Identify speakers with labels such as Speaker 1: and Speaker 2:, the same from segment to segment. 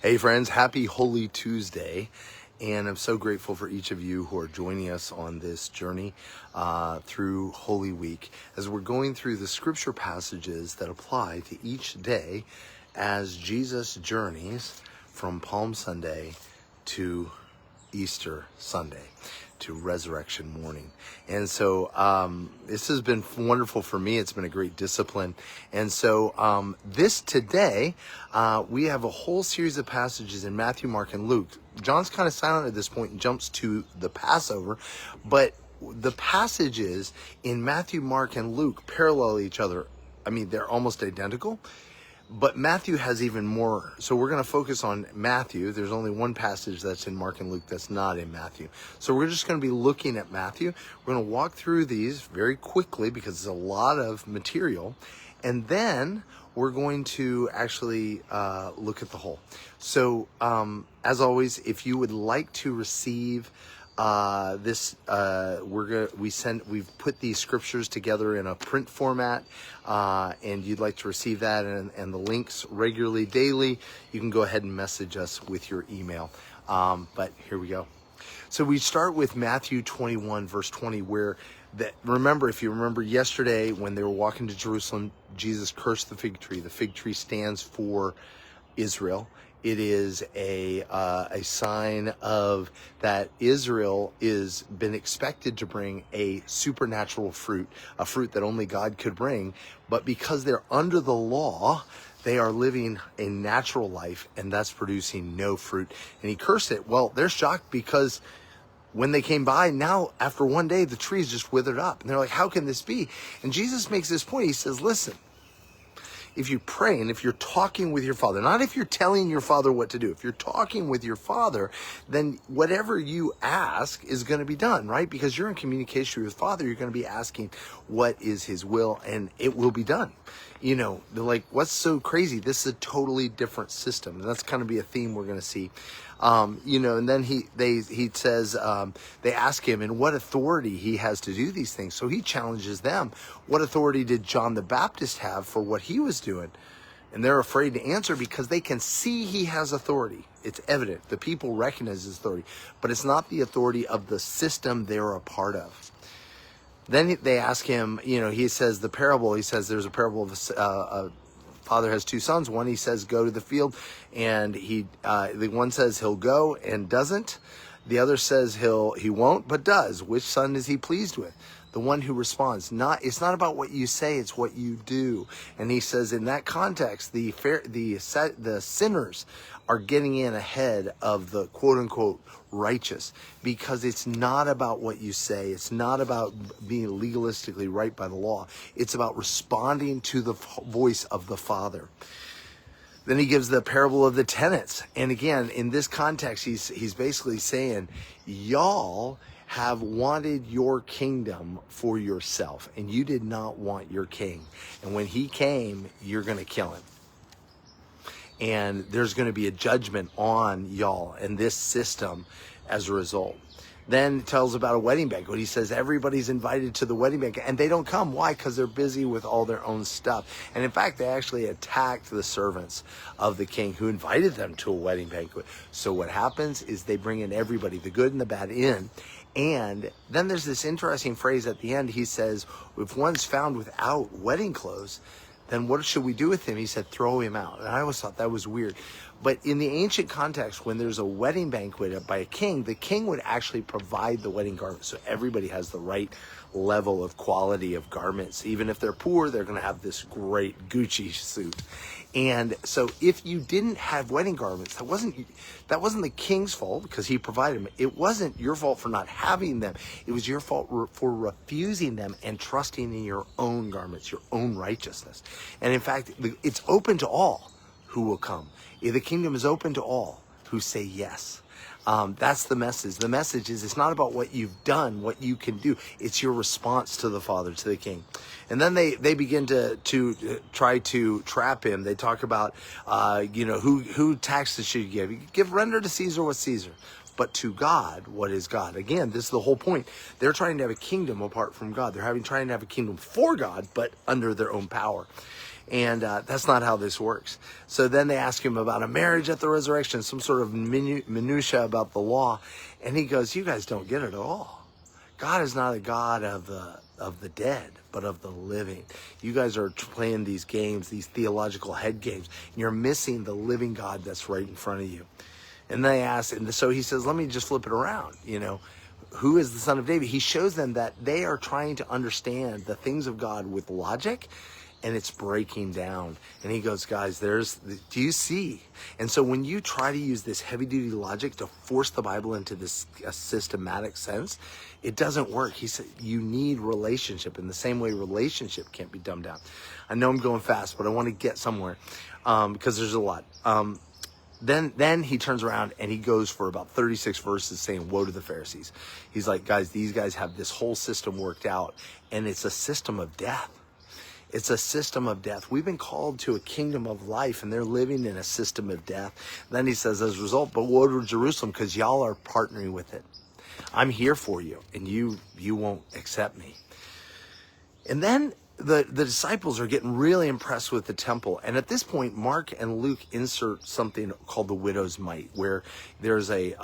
Speaker 1: Hey friends, happy Holy Tuesday. And I'm so grateful for each of you who are joining us on this journey through Holy Week as we're going through the scripture passages that apply to each day as Jesus journeys from Palm Sunday to Easter Sunday, to Resurrection morning. And so this has been wonderful for me. It's been a great discipline. And so this today, we have a whole series of passages in Matthew, Mark, and Luke. John's kind of silent at this point and jumps to the Passover, but the passages in Matthew, Mark, and Luke parallel each other. I mean, they're almost identical. But Matthew has even more. So we're going to focus on Matthew. There's only one passage that's in Mark and Luke that's not in Matthew. So we're just going to be looking at Matthew. We're going to walk through these very quickly because it's a lot of material. And then we're going to actually look at the whole. So as always, if you would like to receive we've put these scriptures together in a print format, and you'd like to receive that and the links regularly, daily, you can go ahead and message us with your email. But here we go. So we start with Matthew 21, verse 20, where if you remember yesterday when they were walking to Jerusalem, Jesus cursed the fig tree. The fig tree stands for Israel. It is a sign of that Israel is been expected to bring a supernatural fruit, a fruit that only God could bring. But because they're under the law, they are living a natural life, and that's producing no fruit. And he cursed it. Well, they're shocked because when they came by, now after one day, the tree's just withered up. And they're like, how can this be? And Jesus makes this point. He says, listen, if you pray and if you're talking with your Father, not if you're telling your Father what to do, if you're talking with your Father, then whatever you ask is going to be done, right? Because you're in communication with your Father, you're going to be asking what is His will, and it will be done. You know, they're like, what's so crazy? This is a totally different system. And that's kind of be a theme we're going to see. And then he says, they ask him in what authority he has to do these things. So he challenges them. What authority did John the Baptist have for what he was doing? And they're afraid to answer because they can see he has authority. It's evident. The people recognize his authority, but it's not the authority of the system they're a part of. Then they ask him, he says the parable, there's a parable of a father has two sons. One, he says, go to the field, and the one says he'll go and doesn't. The other says he won't, but does. Which son is he pleased with? The one who responds. It's not about what you say, it's what you do. And he says in that context, the sinners are getting in ahead of the quote unquote righteous, because it's not about what you say. It's not about being legalistically right by the law. It's about responding to the voice of the Father. Then he gives the parable of the tenants. And again, in this context, he's basically saying, y'all have wanted your kingdom for yourself, and you did not want your king. And when he came, you're going to kill him. And there's going to be a judgment on y'all and this system as a result. Then tells about a wedding banquet. He says everybody's invited to the wedding banquet, and they don't come. Why? Because they're busy with all their own stuff. And in fact, they actually attacked the servants of the king who invited them to a wedding banquet. So what happens is they bring in everybody, the good and the bad, in. And then there's this interesting phrase at the end. He says, if one's found without wedding clothes, then what should we do with him? He said, throw him out. And I always thought that was weird. But in the ancient context, when there's a wedding banquet by a king, the king would actually provide the wedding garments. So everybody has the right level of quality of garments. Even if they're poor, they're going to have this great Gucci suit. And so if you didn't have wedding garments, that wasn't the king's fault because he provided them. It wasn't your fault for not having them. It was your fault for refusing them and trusting in your own garments, your own righteousness. And in fact, it's open to all who will come. The kingdom is open to all who say yes. That's the message. The message is it's not about what you've done, what you can do. It's your response to the Father, to the King. And then they begin to try to trap him. They talk about, who taxes should you give? Render to Caesar what's Caesar. But to God, what is God? Again, this is the whole point. They're trying to have a kingdom apart from God. They're trying to have a kingdom for God, but under their own power. And that's not how this works. So then they ask him about a marriage at the resurrection, some sort of minutia about the law. And he goes, you guys don't get it at all. God is not a God of the dead, but of the living. You guys are playing these games, these theological head games, and you're missing the living God that's right in front of you. And they ask, and so he says, let me just flip it around. Who is the Son of David? He shows them that they are trying to understand the things of God with logic, and it's breaking down. And he goes, guys, do you see? And so when you try to use this heavy-duty logic to force the Bible into this systematic sense, it doesn't work. He said you need relationship in the same way relationship can't be dumbed down. I know I'm going fast, but I want to get somewhere because there's a lot. Then he turns around and he goes for about 36 verses saying, woe to the Pharisees. He's like, guys, these guys have this whole system worked out, and it's a system of death. It's a system of death. We've been called to a kingdom of life, and they're living in a system of death. Then he says, as a result, but woe to Jerusalem, because y'all are partnering with it. I'm here for you, and you won't accept me. And then the disciples are getting really impressed with the temple. And at this point, Mark and Luke insert something called the widow's mite, where there's a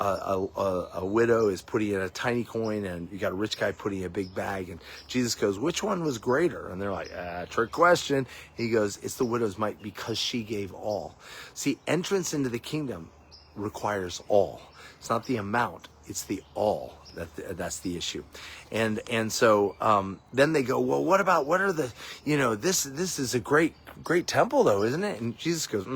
Speaker 1: widow is putting in a tiny coin, and you got a rich guy putting in a big bag. And Jesus goes, which one was greater? And they're like, trick question. He goes, it's the widow's mite because she gave all. See, entrance into the kingdom requires all. It's not the amount, it's the all. That's the issue. And so then they go, well, what are the, this is a great temple though, isn't it? And Jesus goes,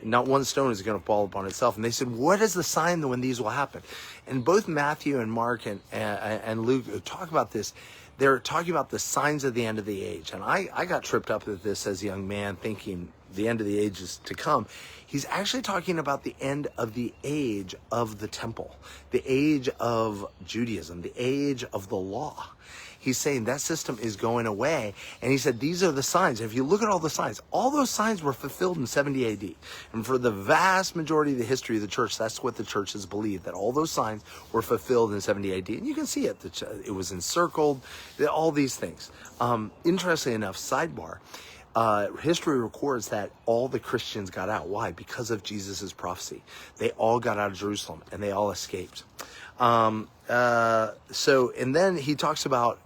Speaker 1: not one stone is going to fall upon itself. And they said, what is the sign when these will happen? And both Matthew and Mark and Luke talk about this. They're talking about the signs of the end of the age. And I got tripped up at this as a young man, thinking the end of the age is to come. He's actually talking about the end of the age of the temple, the age of Judaism, the age of the law. He's saying that system is going away. And he said, these are the signs. If you look at all the signs, all those signs were fulfilled in 70 AD. And for the vast majority of the history of the church, that's what the church has believed, that all those signs were fulfilled in 70 AD. And you can see it. It was encircled, all these things. Interestingly enough, sidebar, history records that all the Christians got out. Why? Because of Jesus's prophecy. They all got out of Jerusalem and they all escaped. And then he talks about,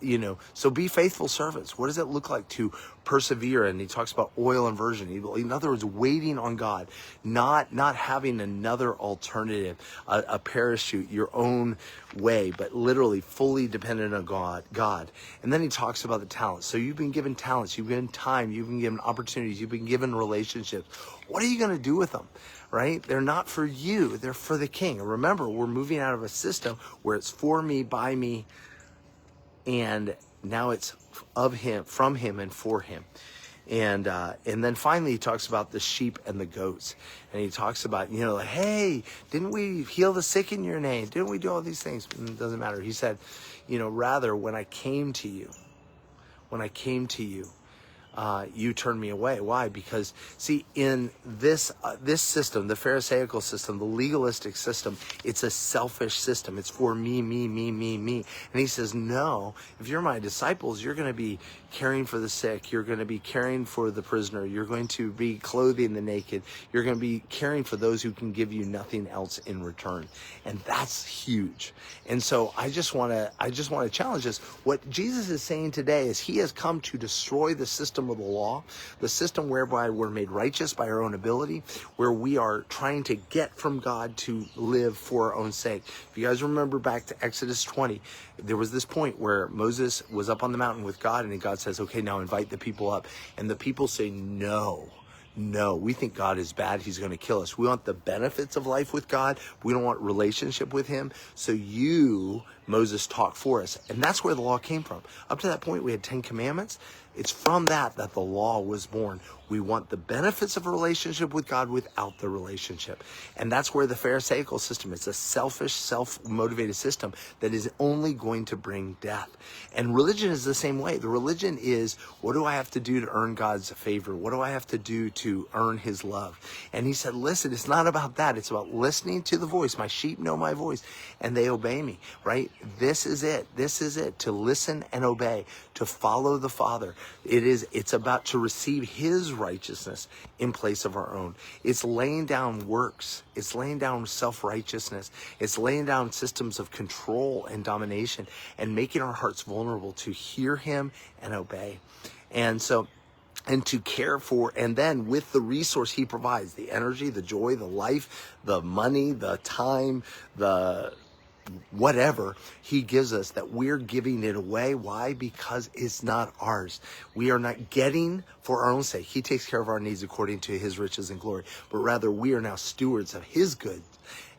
Speaker 1: so be faithful servants. What does it look like to persevere? And he talks about oil inversion. In other words, waiting on God, not having another alternative, a parachute, your own way, but literally fully dependent on God. And then he talks about the talents. So you've been given talents, you've been given time, you've been given opportunities, you've been given relationships. What are you going to do with them? Right? They're not for you. They're for the king. And remember, we're moving out of a system where it's for me, by me, and now it's of him, from him, and for him. And then finally he talks about the sheep and the goats. And he talks about, like, hey, didn't we heal the sick in your name? Didn't we do all these things? It doesn't matter. He said, rather, when I came to you, you turned me away. Why? Because, see, in this system, the Pharisaical system, the legalistic system, it's a selfish system. It's for me. And he says, no, if you're my disciples, you're going to be caring for the sick. You're going to be caring for the prisoner. You're going to be clothing the naked. You're going to be caring for those who can give you nothing else in return. And that's huge. And so I just want to challenge us. What Jesus is saying today is he has come to destroy the system of the law, the system whereby we're made righteous by our own ability, where we are trying to get from God to live for our own sake. If you guys remember back to Exodus 20, there was this point where Moses was up on the mountain with God, and God says, okay, now invite the people up. And the people say, no, we think God is bad. He's going to kill us. We want the benefits of life with God. We don't want relationship with him. So you, Moses, talk for us. And that's where the law came from. Up to that point, we had 10 commandments. It's from that the law was born. We want the benefits of a relationship with God without the relationship. And that's where the Pharisaical system, it's a selfish, self-motivated system that is only going to bring death. And religion is the same way. The religion is, what do I have to do to earn God's favor? What do I have to do to earn his love? And he said, listen, it's not about that. It's about listening to the voice. My sheep know my voice and they obey me, right? This is it. To listen and obey, to follow the Father. It's about to receive his righteousness in place of our own. It's laying down works. It's laying down self-righteousness. It's laying down systems of control and domination and making our hearts vulnerable to hear him and obey. And to care for, and then with the resource he provides, the energy, the joy, the life, the money, the time, the whatever he gives us, that we're giving it away. Why? Because it's not ours. We are not getting for our own sake. He takes care of our needs according to his riches and glory, but rather we are now stewards of his good,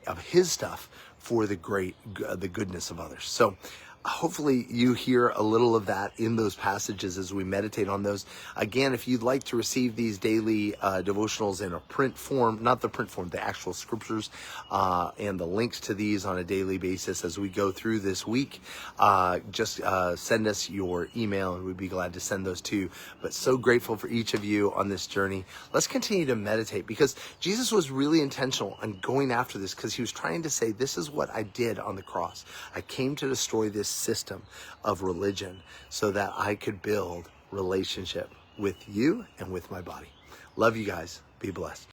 Speaker 1: of his stuff for the goodness of others. So hopefully you hear a little of that in those passages as we meditate on those. Again, if you'd like to receive these daily devotionals in a print form, not the print form, the actual scriptures, and the links to these on a daily basis as we go through this week, just send us your email and we'd be glad to send those to you. But so grateful for each of you on this journey. Let's continue to meditate, because Jesus was really intentional on going after this, because he was trying to say, this is what I did on the cross. I came to destroy this system of religion so that I could build relationship with you and with my body. Love you guys. Be blessed.